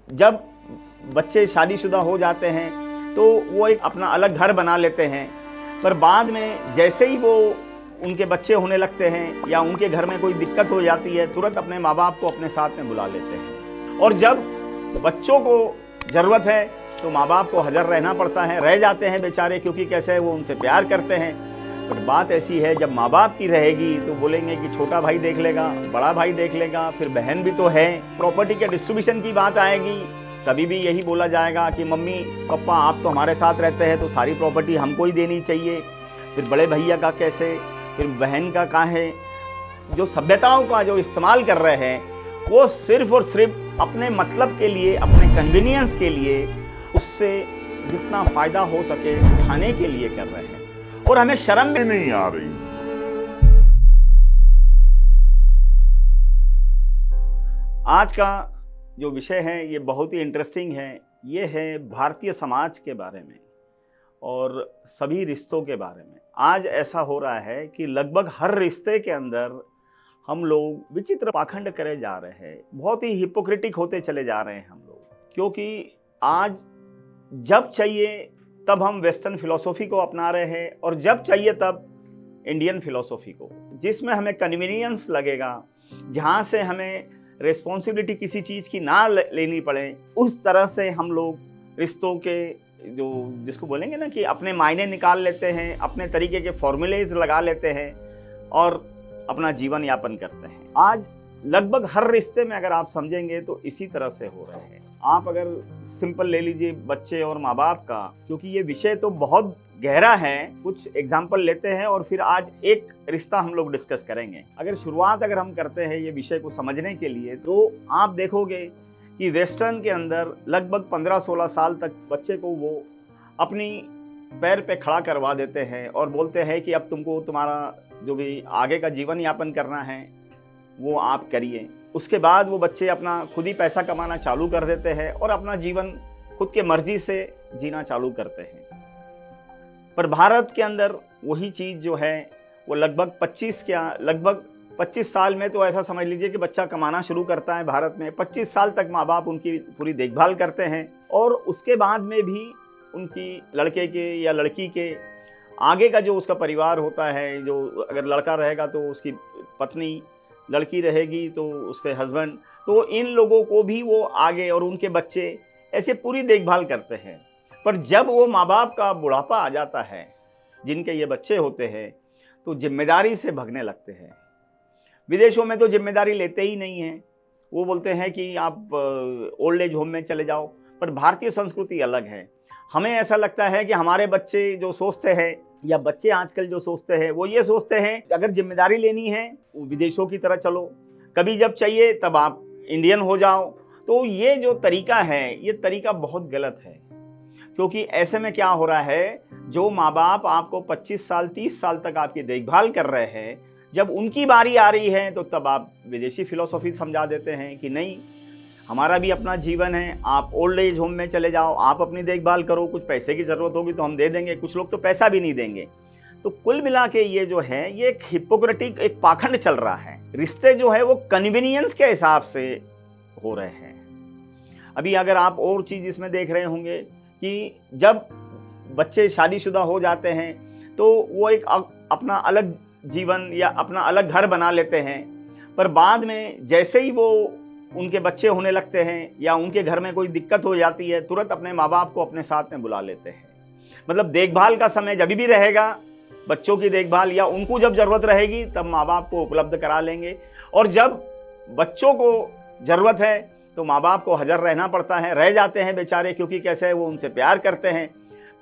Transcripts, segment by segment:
जब बच्चे शादीशुदा हो जाते हैं तो वो एक अपना अलग घर बना लेते हैं, पर बाद में जैसे ही वो उनके बच्चे होने लगते हैं या उनके घर में कोई दिक्कत हो जाती है, तुरंत अपने माँ बाप को अपने साथ में बुला लेते हैं। और जब बच्चों को ज़रूरत है तो माँ बाप को हाज़िर रहना पड़ता है, रह जाते हैं बेचारे, क्योंकि कैसे वो उनसे प्यार करते हैं। पर बात ऐसी है, जब माँ बाप की रहेगी तो बोलेंगे कि छोटा भाई देख लेगा, बड़ा भाई देख लेगा, फिर बहन भी तो है। प्रॉपर्टी के डिस्ट्रीब्यूशन की बात आएगी, तभी भी यही बोला जाएगा कि मम्मी पापा आप तो हमारे साथ रहते हैं तो सारी प्रॉपर्टी हमको ही देनी चाहिए। फिर बड़े भैया का कैसे, फिर बहन का कहाँ है। जो सभ्यताओं का जो इस्तेमाल कर रहे हैं वो सिर्फ और सिर्फ अपने मतलब के लिए, अपने कन्वीनियंस के लिए, उससे जितना फ़ायदा हो सके उठाने के लिए कर रहे हैं, और हमें शर्म भी नहीं आ रही। आज का जो विषय है ये बहुत ही इंटरेस्टिंग है। ये है भारतीय समाज के बारे में और सभी रिश्तों के बारे में। आज ऐसा हो रहा है कि लगभग हर रिश्ते के अंदर हम लोग विचित्र पाखंड करे जा रहे हैं, बहुत ही हिपोक्रेटिक होते चले जा रहे हैं हम लोग, क्योंकि आज जब चाहिए तब हम वेस्टर्न फिलॉसफी को अपना रहे हैं और जब चाहिए तब इंडियन फिलॉसफी को, जिसमें हमें कन्वीनियंस लगेगा, जहाँ से हमें रिस्पॉन्सिबिलिटी किसी चीज़ की ना लेनी पड़े, उस तरह से हम लोग रिश्तों के जो जिसको बोलेंगे ना कि अपने मायने निकाल लेते हैं, अपने तरीके के फॉर्मूलेज लगा लेते हैं और अपना जीवन यापन करते हैं। आज लगभग हर रिश्ते में अगर आप समझेंगे तो इसी तरह से हो रहे हैं। आप अगर सिंपल ले लीजिए बच्चे और माँ बाप का, क्योंकि ये विषय तो बहुत गहरा है, कुछ एग्जाम्पल लेते हैं और फिर आज एक रिश्ता हम लोग डिस्कस करेंगे। अगर शुरुआत हम करते हैं ये विषय को समझने के लिए, तो आप देखोगे कि वेस्टर्न के अंदर लगभग 15-16 साल तक बच्चे को वो अपनी पैर पे खड़ा करवा देते हैं और बोलते हैं कि अब तुमको तुम्हारा जो भी आगे का जीवन यापन करना है वो आप करिए। उसके बाद वो बच्चे अपना खुद ही पैसा कमाना चालू कर देते हैं और अपना जीवन खुद के मर्जी से जीना चालू करते हैं। पर भारत के अंदर वही चीज़ जो है वो लगभग 25 साल में तो ऐसा समझ लीजिए कि बच्चा कमाना शुरू करता है। भारत में 25 साल तक माँ बाप उनकी पूरी देखभाल करते हैं और उसके बाद में भी उनकी लड़के के या लड़की के आगे का जो उसका परिवार होता है, जो अगर लड़का रहेगा तो उसकी पत्नी, लड़की रहेगी तो उसके हस्बैंड, तो इन लोगों को भी वो आगे और उनके बच्चे ऐसे पूरी देखभाल करते हैं। पर जब वो माँ बाप का बुढ़ापा आ जाता है, जिनके ये बच्चे होते हैं, तो जिम्मेदारी से भागने लगते हैं। विदेशों में तो जिम्मेदारी लेते ही नहीं हैं, वो बोलते हैं कि आप ओल्ड एज होम में चले जाओ। पर भारतीय संस्कृति अलग है। हमें ऐसा लगता है कि हमारे बच्चे जो सोचते हैं या बच्चे आजकल जो सोचते हैं वो ये सोचते हैं अगर जिम्मेदारी लेनी है विदेशों की तरह चलो, कभी जब चाहिए तब आप इंडियन हो जाओ। तो ये जो तरीका है ये तरीका बहुत गलत है, क्योंकि ऐसे में क्या हो रहा है, जो माँ बाप आपको 25 साल 30 साल तक आपकी देखभाल कर रहे हैं, जब उनकी बारी आ रही है तो तब आप विदेशी फिलॉसफी समझा देते हैं कि नहीं, हमारा भी अपना जीवन है, आप ओल्ड एज होम में चले जाओ, आप अपनी देखभाल करो, कुछ पैसे की ज़रूरत होगी तो हम दे देंगे, कुछ लोग तो पैसा भी नहीं देंगे। तो कुल मिला के ये जो है ये एक हिपोक्रेटिक एक पाखंड चल रहा है। रिश्ते जो है वो कन्वीनियंस के हिसाब से हो रहे हैं। अभी अगर आप और चीज़ इसमें देख रहे होंगे कि जब बच्चे शादीशुदा हो जाते हैं तो वो एक अपना अलग जीवन या अपना अलग घर बना लेते हैं, पर बाद में जैसे ही वो उनके बच्चे होने लगते हैं या उनके घर में कोई दिक्कत हो जाती है, तुरंत अपने माँ बाप को अपने साथ में बुला लेते हैं। मतलब देखभाल का समय जब भी रहेगा, बच्चों की देखभाल या उनको जब ज़रूरत रहेगी तब माँ बाप को उपलब्ध करा लेंगे, और जब बच्चों को ज़रूरत है तो माँ बाप को हाज़िर रहना पड़ता है, रह जाते हैं बेचारे, क्योंकि कैसे वो उनसे प्यार करते हैं।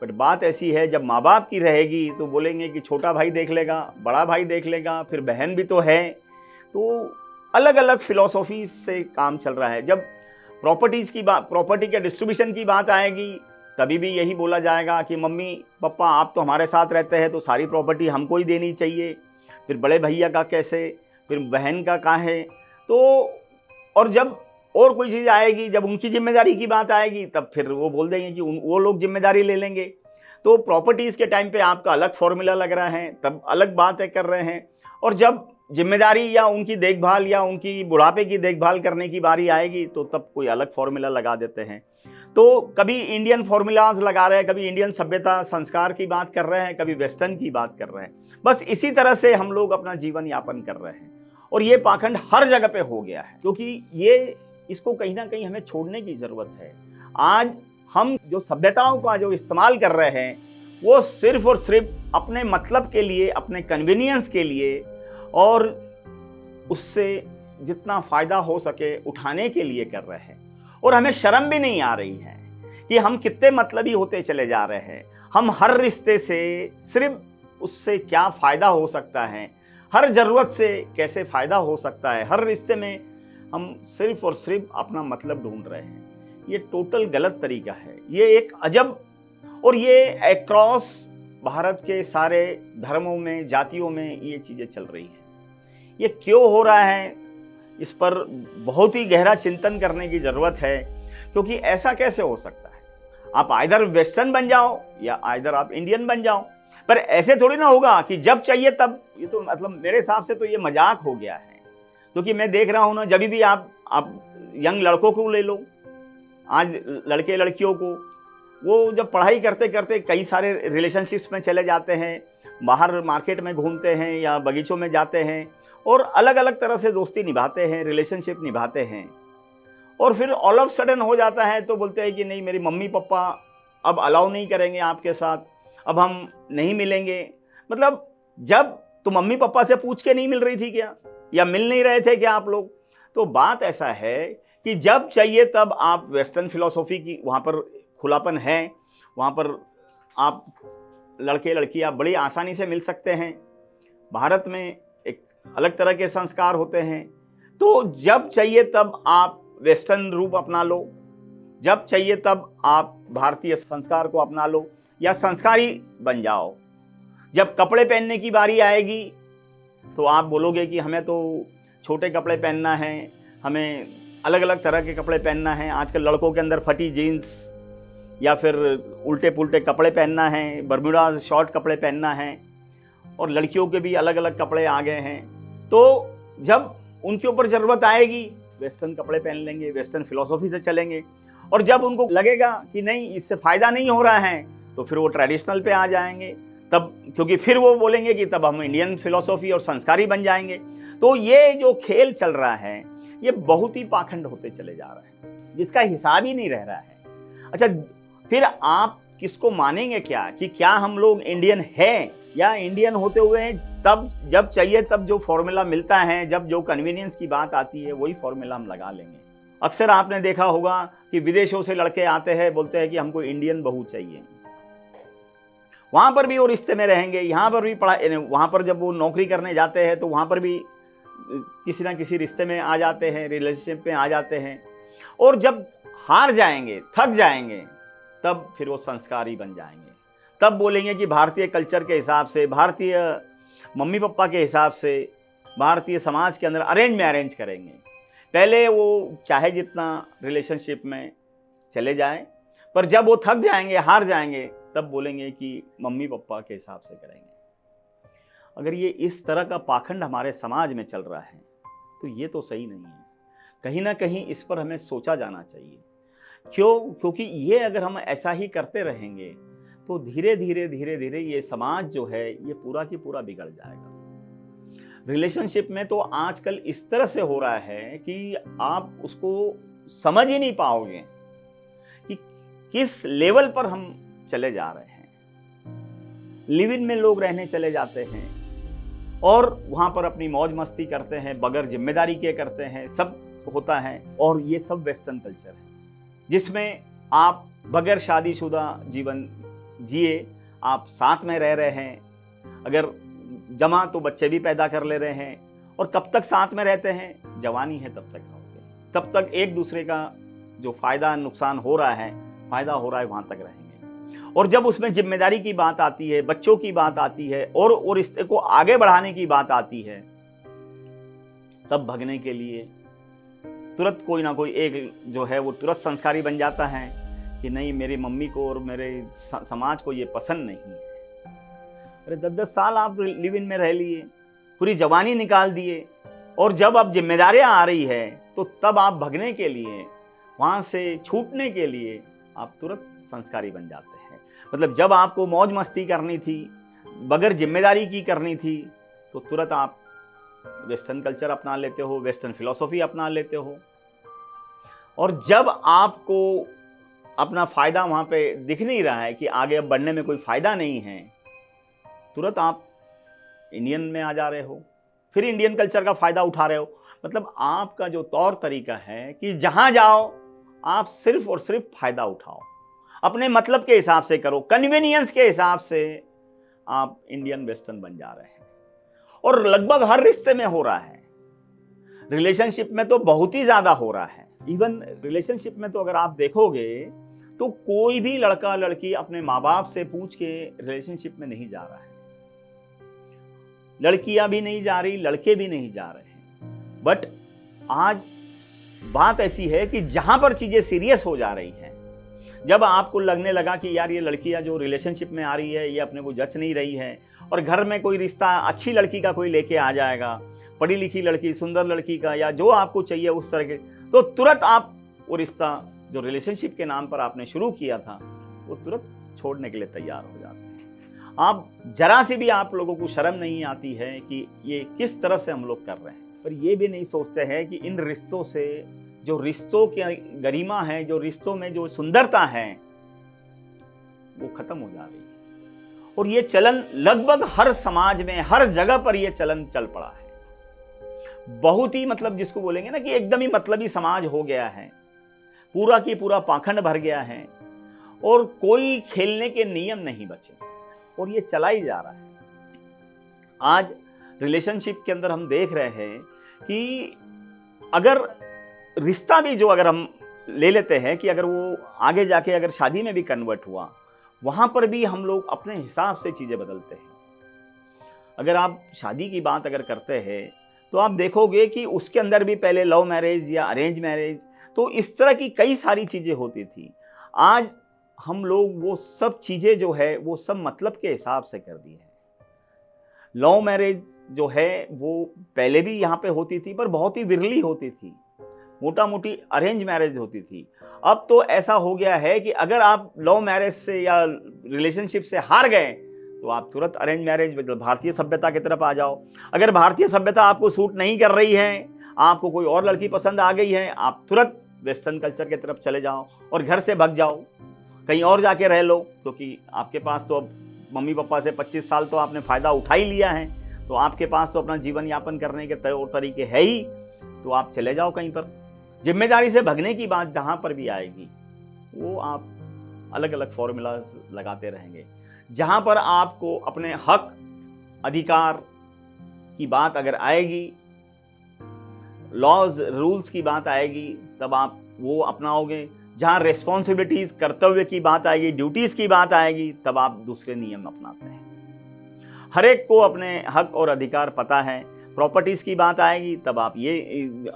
पर बात ऐसी है, जब माँ बाप की रहेगी तो बोलेंगे कि छोटा भाई देख लेगा, बड़ा भाई देख लेगा, फिर बहन भी तो है। तो अलग अलग फिलॉसफी से काम चल रहा है। जब प्रॉपर्टी के डिस्ट्रीब्यूशन की बात आएगी, तभी भी यही बोला जाएगा कि मम्मी पापा आप तो हमारे साथ रहते हैं तो सारी प्रॉपर्टी हमको ही देनी चाहिए। फिर बड़े भैया का कैसे, फिर बहन का कहाँ है। तो और जब और कोई चीज़ आएगी, जब उनकी जिम्मेदारी की बात आएगी, तब फिर वो बोल देंगे कि वो लोग जिम्मेदारी ले लेंगे। तो प्रॉपर्टीज़ के टाइम पे आपका अलग फॉर्मूला लग रहा है, तब अलग बातें कर रहे हैं। और जब जिम्मेदारी या उनकी देखभाल या उनकी बुढ़ापे की देखभाल करने की बारी आएगी तो तब कोई अलग फॉर्मूला लगा देते हैं। तो कभी इंडियन फॉर्मूलाज लगा रहे हैं, कभी इंडियन सभ्यता संस्कार की बात कर रहे हैं, कभी वेस्टर्न की बात कर रहे हैं। बस इसी तरह से हम लोग अपना जीवन यापन कर रहे हैं और ये पाखंड हर जगह पे हो गया है, क्योंकि ये इसको कहीं ना कहीं हमें छोड़ने की जरूरत है। आज हम जो सभ्यताओं का जो इस्तेमाल कर रहे हैं वो सिर्फ और सिर्फ अपने मतलब के लिए, अपने कन्वीनियंस के लिए और उससे जितना फायदा हो सके उठाने के लिए कर रहे हैं। और हमें शर्म भी नहीं आ रही है कि हम कितने मतलबी होते चले जा रहे हैं। हम हर रिश्ते से सिर्फ उससे क्या फ़ायदा हो सकता है, हर ज़रूरत से कैसे फ़ायदा हो सकता है, हर रिश्ते में हम सिर्फ और सिर्फ अपना मतलब ढूंढ रहे हैं। ये टोटल गलत तरीका है। ये एक अजब, और ये अक्रॉस भारत के सारे धर्मों में, जातियों में ये चीज़ें चल रही हैं। ये क्यों हो रहा है, इस पर बहुत ही गहरा चिंतन करने की ज़रूरत है, क्योंकि ऐसा कैसे हो सकता है। आप आइदर वेस्टर्न बन जाओ या आइदर आप इंडियन बन जाओ, पर ऐसे थोड़ी ना होगा कि जब चाहिए तब। ये तो मतलब मेरे हिसाब से तो ये मजाक हो गया है, क्योंकि मैं देख रहा हूँ ना, जब भी आप यंग लड़कों को ले लो, आज लड़के लड़कियों को, वो जब पढ़ाई करते करते कई सारे रिलेशनशिप्स में चले जाते हैं, बाहर मार्केट में घूमते हैं या बगीचों में जाते हैं और अलग अलग तरह से दोस्ती निभाते हैं, रिलेशनशिप निभाते हैं, और फिर ऑल ऑफ सडन हो जाता है तो बोलते हैं कि नहीं, मेरी मम्मी पापा अब अलाउ नहीं करेंगे आपके साथ, अब हम नहीं मिलेंगे। मतलब जब तो मम्मी पापा से पूछ के नहीं मिल रही थी क्या, या मिल नहीं रहे थे क्या आप लोग? तो बात ऐसा है कि जब चाहिए तब आप वेस्टर्न फिलॉसफी की वहाँ पर खुलापन है, वहाँ पर आप लड़के लड़कियाँ बड़ी आसानी से मिल सकते हैं। भारत में एक अलग तरह के संस्कार होते हैं, तो जब चाहिए तब आप वेस्टर्न रूप अपना लो, जब चाहिए तब आप भारतीय संस्कार को अपना लो या संस्कारी बन जाओ। जब कपड़े पहनने की बारी आएगी तो आप बोलोगे कि हमें तो छोटे कपड़े पहनना है, हमें अलग अलग तरह के कपड़े पहनना है। आजकल लड़कों के अंदर फटी जीन्स या फिर उल्टे पुल्टे कपड़े पहनना है, बर्मुडा शॉर्ट कपड़े पहनना है, और लड़कियों के भी अलग अलग कपड़े आ गए हैं। तो जब उनके ऊपर ज़रूरत आएगी वेस्टर्न कपड़े पहन लेंगे, वेस्टर्न फिलॉसफी से चलेंगे, और जब उनको लगेगा कि नहीं इससे फ़ायदा नहीं हो रहा है तो फिर वो ट्रेडिशनल पे आ जाएंगे, तब क्योंकि फिर वो बोलेंगे कि तब हम इंडियन फिलॉसफी और संस्कारी बन जाएंगे। तो ये जो खेल चल रहा है ये बहुत ही पाखंड होते चले जा रहा है, जिसका हिसाब ही नहीं रह रहा है। अच्छा, फिर आप किसको मानेंगे क्या, कि क्या हम लोग इंडियन हैं, या इंडियन होते हुए तब जब चाहिए तब जो फॉर्मूला मिलता है, जब जो कन्वीनियंस की बात आती है वही फॉर्मूला हम लगा लेंगे। अक्सर आपने देखा होगा कि विदेशों से लड़के आते हैं, बोलते हैं कि हमको इंडियन बहू चाहिए। वहाँ पर भी वो रिश्ते में रहेंगे, यहाँ पर भी वहाँ पर जब वो नौकरी करने जाते हैं तो वहाँ पर भी किसी ना किसी रिश्ते में आ जाते हैं, रिलेशनशिप में आ जाते हैं, और जब हार जाएंगे, थक जाएंगे, तब फिर वो संस्कारी बन जाएंगे। तब बोलेंगे कि भारतीय कल्चर के हिसाब से, भारतीय मम्मी पापा के हिसाब से, भारतीय समाज के अंदर अरेंज मैरेज करेंगे। पहले वो चाहे जितना रिलेशनशिप में चले जाएं, पर जब वो थक जाएंगे, हार जाएंगे, तब बोलेंगे कि मम्मी पापा के हिसाब से करेंगे। अगर ये इस तरह का पाखंड हमारे समाज में चल रहा है तो ये तो सही नहीं है। कहीं ना कहीं इस पर हमें सोचा जाना चाहिए। क्योंकि ये अगर हम ऐसा ही करते रहेंगे तो धीरे धीरे धीरे धीरे ये समाज जो है ये पूरा की पूरा बिगड़ जाएगा। रिलेशनशिप में तो आजकल इस तरह से हो रहा है कि आप उसको समझ ही नहीं पाओगे कि किस लेवल पर हम चले जा रहे हैं। लिव इन में लोग रहने चले जाते हैं और वहां पर अपनी मौज मस्ती करते हैं, बगैर जिम्मेदारी के करते हैं, सब होता है। और ये सब वेस्टर्न कल्चर है जिसमें आप बगैर शादीशुदा जीवन जिए, आप साथ में रह रहे हैं, अगर जमा तो बच्चे भी पैदा कर ले रहे हैं, और कब तक साथ में रहते हैं, जवानी है तब तक रहोगे, तब तक एक दूसरे का जो फायदा नुकसान हो रहा है, फायदा हो रहा है, वहां तक रहेंगे। और जब उसमें जिम्मेदारी की बात आती है, बच्चों की बात आती है और रिश्ते को आगे बढ़ाने की बात आती है, तब भगने के लिए तुरंत कोई ना कोई एक जो है वो तुरंत संस्कारी बन जाता है कि नहीं, मेरी मम्मी को और मेरे समाज को ये पसंद नहीं है। अरे 10-10 साल आप लिव इन में रह लिए, पूरी जवानी निकाल दिए, और जब अब जिम्मेदारियां आ रही है तो तब आप भगने के लिए, वहाँ से छूटने के लिए आप तुरंत संस्कारी बन जाते हैं। मतलब जब आपको मौज मस्ती करनी थी, बगैर जिम्मेदारी की करनी थी, तो तुरंत आप वेस्टर्न कल्चर अपना लेते हो, वेस्टर्न फिलॉसफी अपना लेते हो। और जब आपको अपना फ़ायदा वहाँ पे दिख नहीं रहा है कि आगे अब बढ़ने में कोई फ़ायदा नहीं है, तुरंत आप इंडियन में आ जा रहे हो, फिर इंडियन कल्चर का फ़ायदा उठा रहे हो। मतलब आपका जो तौर तरीका है कि जहाँ जाओ आप सिर्फ और सिर्फ फ़ायदा उठाओ, अपने मतलब के हिसाब से करो, कन्वीनियंस के हिसाब से आप इंडियन वेस्टर्न बन जा रहे हैं। और लगभग हर रिश्ते में हो रहा है, रिलेशनशिप में तो बहुत ही ज़्यादा हो रहा है। इवन रिलेशनशिप में तो अगर आप देखोगे तो कोई भी लड़का लड़की अपने माँ बाप से पूछ के रिलेशनशिप में नहीं जा रहा है, लड़कियां भी नहीं जा रही, लड़के भी नहीं जा रहे हैं। बट आज बात ऐसी है कि जहां पर चीजें सीरियस हो जा रही हैं, जब आपको लगने लगा कि यार ये लड़कियां जो रिलेशनशिप में आ रही है ये अपने को जच नहीं रही है, और घर में कोई रिश्ता अच्छी लड़की का कोई लेके आ जाएगा, पढ़ी लिखी लड़की, सुंदर लड़की का, या जो आपको चाहिए उस तरह के, तो तुरंत आप वो रिश्ता जो रिलेशनशिप के नाम पर आपने शुरू किया था वो तुरंत छोड़ने के लिए तैयार हो जाते हैं। आप जरा सी भी आप लोगों को शर्म नहीं आती है कि ये किस तरह से हम लोग कर रहे हैं, पर ये भी नहीं सोचते हैं कि इन रिश्तों से जो रिश्तों की गरिमा है, जो रिश्तों में जो सुंदरता है, वो खत्म हो जा रही है। और ये चलन लगभग हर समाज में, हर जगह पर ये चलन चल पड़ा है। बहुत ही मतलब जिसको बोलेंगे ना कि एकदम ही मतलबी समाज हो गया है, पूरा की पूरा पाखंड भर गया है, और कोई खेलने के नियम नहीं बचे, और ये चला ही जा रहा है। आज रिलेशनशिप के अंदर हम देख रहे हैं कि अगर रिश्ता भी जो अगर हम ले लेते हैं कि अगर वो आगे जाके अगर शादी में भी कन्वर्ट हुआ, वहाँ पर भी हम लोग अपने हिसाब से चीज़ें बदलते हैं। अगर आप शादी की बात अगर करते हैं तो आप देखोगे कि उसके अंदर भी पहले लव मैरिज या अरेंज मैरिज, तो इस तरह की कई सारी चीज़ें होती थी। आज हम लोग वो सब चीज़ें जो है वो सब मतलब के हिसाब से कर दी है। लव मैरिज जो है वो पहले भी यहाँ पे होती थी, पर बहुत ही विरली होती थी, मोटा मोटी अरेंज मैरिज होती थी। अब तो ऐसा हो गया है कि अगर आप लव मैरिज से या रिलेशनशिप से हार गए तो आप तुरंत अरेंज मैरिज, मतलब भारतीय सभ्यता की तरफ आ जाओ। अगर भारतीय सभ्यता आपको सूट नहीं कर रही है, आपको कोई और लड़की पसंद आ गई है, आप तुरंत वेस्टर्न कल्चर की तरफ चले जाओ और घर से भाग जाओ, कहीं और जाके रह लो, क्योंकि आपके पास तो अब मम्मी पापा से 25 साल तो आपने फ़ायदा उठा ही लिया है, तो आपके पास तो अपना जीवन यापन करने के तौर तरीके है ही, तो आप चले जाओ कहीं पर। जिम्मेदारी से भगने की बात जहाँ पर भी आएगी वो आप अलग अलग फॉर्मूलाज लगाते रहेंगे। जहाँ पर आपको अपने हक अधिकार की बात अगर आएगी, लॉज रूल्स की बात आएगी, तब आप वो अपनाओगे। जहाँ रेस्पॉन्सिबिलिटीज कर्तव्य की बात आएगी, ड्यूटीज की बात आएगी, तब आप दूसरे नियम अपनाते हैं। हर एक को अपने हक और अधिकार पता है। प्रॉपर्टीज की बात आएगी तब आप ये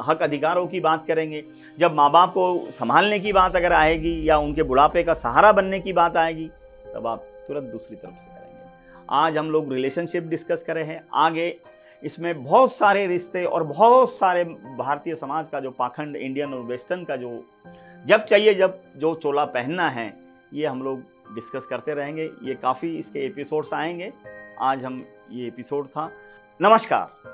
हक अधिकारों की बात करेंगे। जब माँ बाप को संभालने की बात अगर आएगी या उनके बुढ़ापे का सहारा बनने की बात आएगी, तब आप तुरंत दूसरी तरफ से करेंगे। आज हम लोग रिलेशनशिप डिस्कस कर रहे हैं, आगे इसमें बहुत सारे रिश्ते और बहुत सारे भारतीय समाज का जो पाखंड, इंडियन और वेस्टर्न का जो जब चाहिए जब जो चोला पहनना है, ये हम लोग डिस्कस करते रहेंगे। ये काफ़ी इसके एपिसोड्स आएंगे। आज हम ये एपिसोड था। नमस्कार।